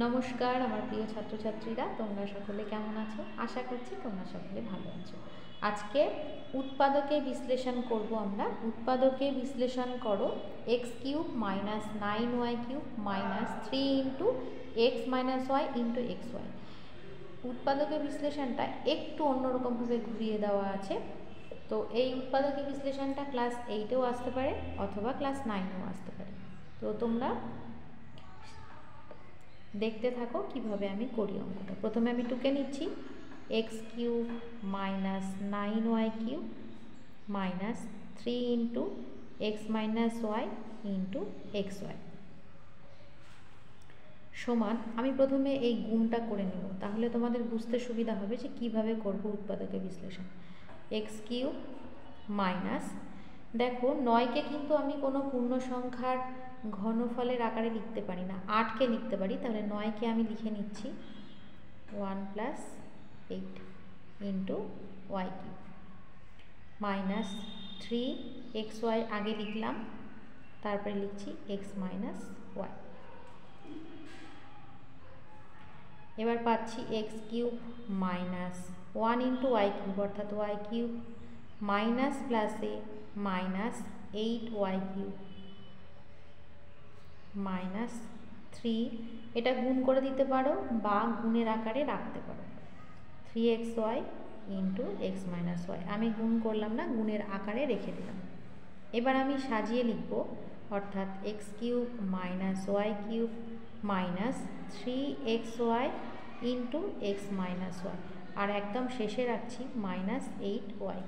নমস্কার আমার প্রিয় ছাত্রছাত্রীরা, তোমরা সকলে কেমন আছো? আশা করছি তোমরা সকলে ভালো আছো। আজকে উৎপাদকে বিশ্লেষণ করব আমরা। উৎপাদকে বিশ্লেষণ করো x cube minus 9y cube minus 3 into x minus y into x y. উৎপাদকে বিশ্লেষণটা একটু অন্যরকমভাবে ঘুরিয়ে দেওয়া আছে। তো এই উৎপাদকে বিশ্লেষণটা ক্লাস 8এও আসতে পারে অথবা ক্লাস 9এও আসতে পারে। তো তোমরা দেখতে থাকো কিভাবে আমি করি অঙ্কটা। প্রথমে আমি টুকে নিচ্ছি x cube minus 9y cube minus 3 into x minus y into x y সমান, আমি প্রথমে এই গুণটা করে নেব, তাহলে তোমাদের বুঝতে সুবিধা হবে যে কিভাবে করব উৎপাদকের বিশ্লেষণ। এক্স কিউব মাইনাস, দেখো 9কে কিন্তু আমি কোনো পূর্ণ সংখ্যার ঘনফলের আকারে লিখতে পারি না, 8কে লিখতে পারি। তাহলে 9কে আমি লিখে নিচ্ছি 1 plus 8 into y cube minus 3 x y আগে লিখলাম, তারপরে লিখছি এক্স মাইনাস ওয়াই। এবার পাচ্ছি x cube minus 1 into y cube অর্থাৎ ওয়াই কিউব মাইনাস প্লাসে মাইনাস 8y কিউব মাইনাস 3, এটা গুণ করে দিতে পারো বা গুণের আকারে রাখতে পারো, 3xy into x minus Y. আমি গুণ করলাম না, গুণের আকারে রেখে দিলাম। এবার আমি সাজিয়ে লিখব, অর্থাৎ x cube minus y cube minus 3xy into x minus y, আর একদম শেষে রাখছি মাইনাস 8y।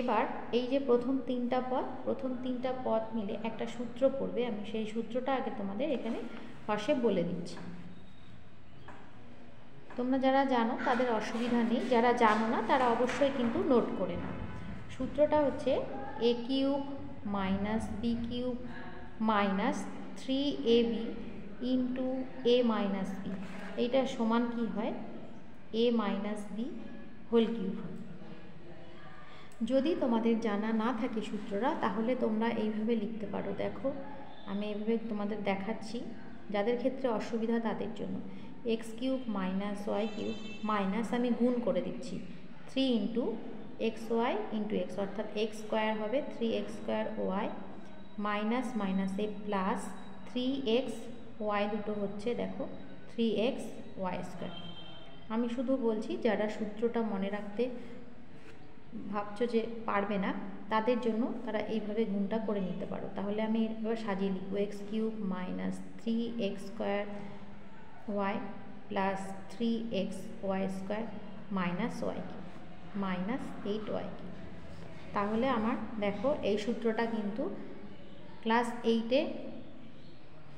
এবার এই যে প্রথম তিনটা পদ মিলে একটা সূত্র পড়বে, আমি সেই সূত্রটা আগে তোমাদের এখানে পাশে বলে দিচ্ছি। তোমরা যারা জানো তাদের অসুবিধা নেই, যারা জানো না তারা অবশ্যই কিন্তু নোট করে নাও। সূত্রটা হচ্ছে a cube minus b cube minus 3ab into a minus b, এইটা সমান কি হয়, a minus b whole cube হয়। যদি তোমাদের জানা না থাকে সূত্রটা, তাহলে তোমরা এইভাবে লিখতে পারো। দেখো আমি এইভাবে তোমাদের দেখাচ্ছি, যাদের ক্ষেত্রে অসুবিধা তাদের জন্য। X cube minus y cube minus, আমি গুণ করে দিচ্ছি 3 into x y into x, অর্থাৎ এক্স স্কোয়ার হবে 3x স্কোয়ার ওয়াই মাইনাস মাইনাসে প্লাস 3x ওয়াই, দুটো হচ্ছে দেখো 3x ওয়াই স্কোয়ার। আমি শুধু বলছি যারা সূত্রটা মনে রাখতে ভাবছো যে পারবে না, তাদের জন্য তারা এইভাবে গুণটা করে নিতে পারো। তাহলে আমি এবার সাজিয়ে লিখব x cube minus 3x square y plus 3x y square minus y cube minus 8y cube. তাহলে আমার দেখো এই সূত্রটা কিন্তু ক্লাস 8-এ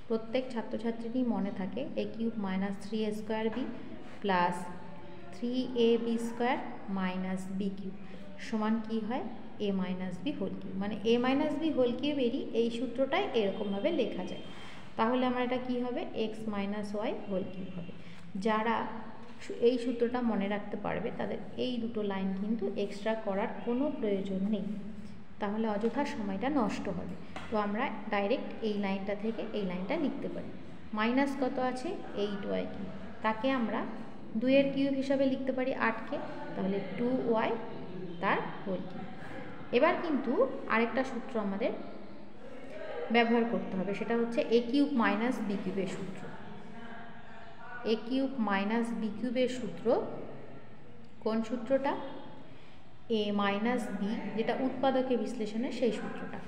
প্রত্যেক ছাত্রছাত্রীরই মনে থাকে। A cube minus 3a square b plus 3ab square minus b cube সমান কি হয়, a minus b whole cube. মানে এ মাইনাস বি হোল কিউবেরই এই সূত্রটাই এরকমভাবে লেখা যায়। তাহলে আমার এটা কি হবে, x minus y whole cube হবে। যারা এই সূত্রটা মনে রাখতে পারবে তাদের এই দুটো লাইন কিন্তু এক্সট্রা করার কোনো প্রয়োজন নেই, তাহলে অযথা সময়টা নষ্ট হবে। তো আমরা ডাইরেক্ট এই লাইনটা থেকে এই লাইনটা লিখতে পারি। মাইনাস কত আছে, 8y কিউব, তাকে আমরা 2-এর কিউব হিসাবে লিখতে পারি 8কে, তাহলে 2y তার হোল কিউব। এবার কিন্তু আরেকটা সূত্র আমাদের ব্যবহার করতে হবে, সেটা হচ্ছে এ কিউব মাইনাস বি কিউবের সূত্র। এ কিউব মাইনাস বি কিউবের সূত্র, কোন সূত্রটা, এ মাইনাস বি, যেটা উৎপাদকে বিশ্লেষণের সেই সূত্রটা,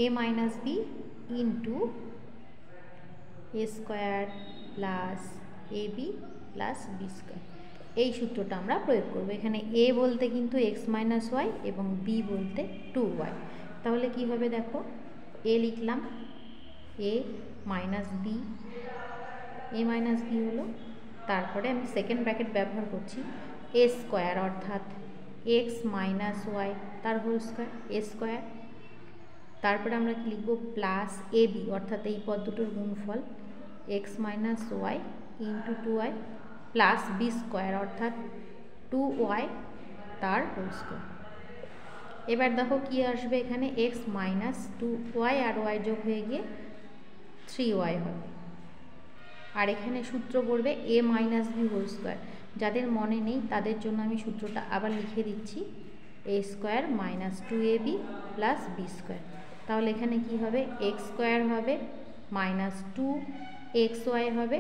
এ minus B into A square plus A B plus b square, এই সূত্রটা আমরা প্রয়োগ করব। এখানে এ বলতে কিন্তু এক্স মাইনাস ওয়াই এবং বি বলতে 2y। তাহলে কি হবে দেখো, এ লিখলাম, এ মাইনাস বি, এ মাইনাস বি হলো, তারপরে আমি সেকেন্ড ব্র্যাকেট ব্যবহার করছি, এ স্কোয়ার অর্থাৎ এক্স মাইনাস ওয়াই তার হোল স্কোয়ার, এ স্কোয়ার, তারপরে আমরা কি লিখব, প্লাস এ বি অর্থাৎ এই পদ দুটোর গুণফল x minus y into 2y plus b square অর্থাৎ 2y তার হোল স্কোয়ার। এবার দেখো কি আসবে এখানে, এক্স মাইনাস 2y আর ওয়াই যোগ হয়ে গিয়ে 3y হবে, আর এখানে সূত্র পড়বে a minus b whole square. যাদের মনে নেই তাদের জন্য আমি সূত্রটা আবার লিখে দিচ্ছি, a square minus 2ab plus b square. তাহলে এখানে কি হবে, এক্স স্কোয়ার হবে মাইনাস 2xy হবে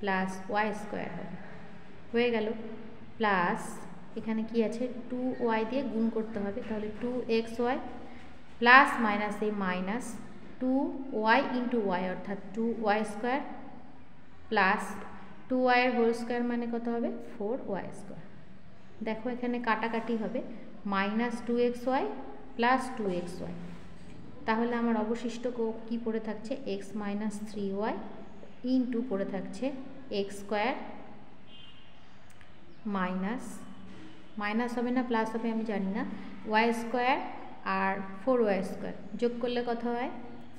প্লাস ওয়াই স্কোয়ার হবে, হয়ে গেল। প্লাস এখানে কি আছে, 2y দিয়ে গুণ করতে হবে, তাহলে 2xy প্লাস মাইনাস এই মাইনাস 2y ইন্টু ওয়াই অর্থাৎ 2y স্কোয়ার প্লাস 2y এর হোল স্কোয়ার মানে কত হবে 4y স্কোয়ার। দেখো এখানে কাটাকাটি হবে, মাইনাস 2xy প্লাস 2xy, তাহলে আমার অবশিষ্ট কি পড়ে থাকছে, x মাইনাস 3y ইন্টু পড়ে থাকছে এক্স স্কোয়ার মাইনাস মাইনাস হবে না প্লাস হবে আমি জানি না, ওয়াই স্কোয়ার আর 4y স্কোয়ার যোগ করলে কত হয়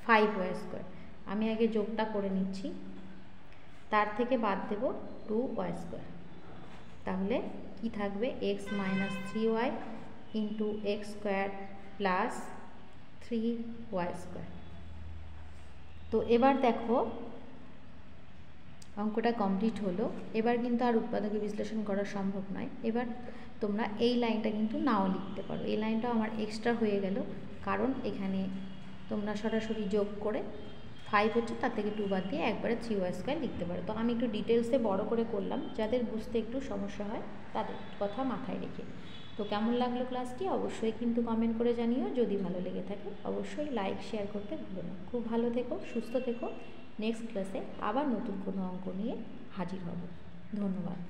5y স্কোয়ার। আমি আগে যোগটা করে নিচ্ছি, তার থেকে বাদ দেব 2y স্কোয়ার। তাহলে কি থাকবে, x minus 3y into x square plus 3y square. তো এবার দেখো অঙ্কটা কমপ্লিট হলো। এবার কিন্তু আর উৎপাদকে বিশ্লেষণ করা সম্ভব নয়। এবার তোমরা এই লাইনটা কিন্তু নাও লিখতে পারো, এই লাইনটাও আমার এক্সট্রা হয়ে গেল, কারণ এখানে তোমরা সরাসরি যোগ করে 5 হচ্ছে তার থেকে 2 বাদ দিয়ে একবারে 3y স্কোয়ার লিখতে পারো। তো আমি একটু ডিটেলসে বড় করে করলাম, যাদের বুঝতে একটু সমস্যা হয় তাদের কথা মাথায় রেখে। তো কেমন লাগলো ক্লাসটি অবশ্যই কিন্তু কমেন্ট করে জানিও, যদি ভালো লেগে থাকে অবশ্যই লাইক শেয়ার করতে ভুলো না। খুব ভালো থেকো, সুস্থ থেকো। নেক্সট ক্লাসে আবার নতুন কোনো অঙ্ক নিয়ে হাজির হব। ধন্যবাদ।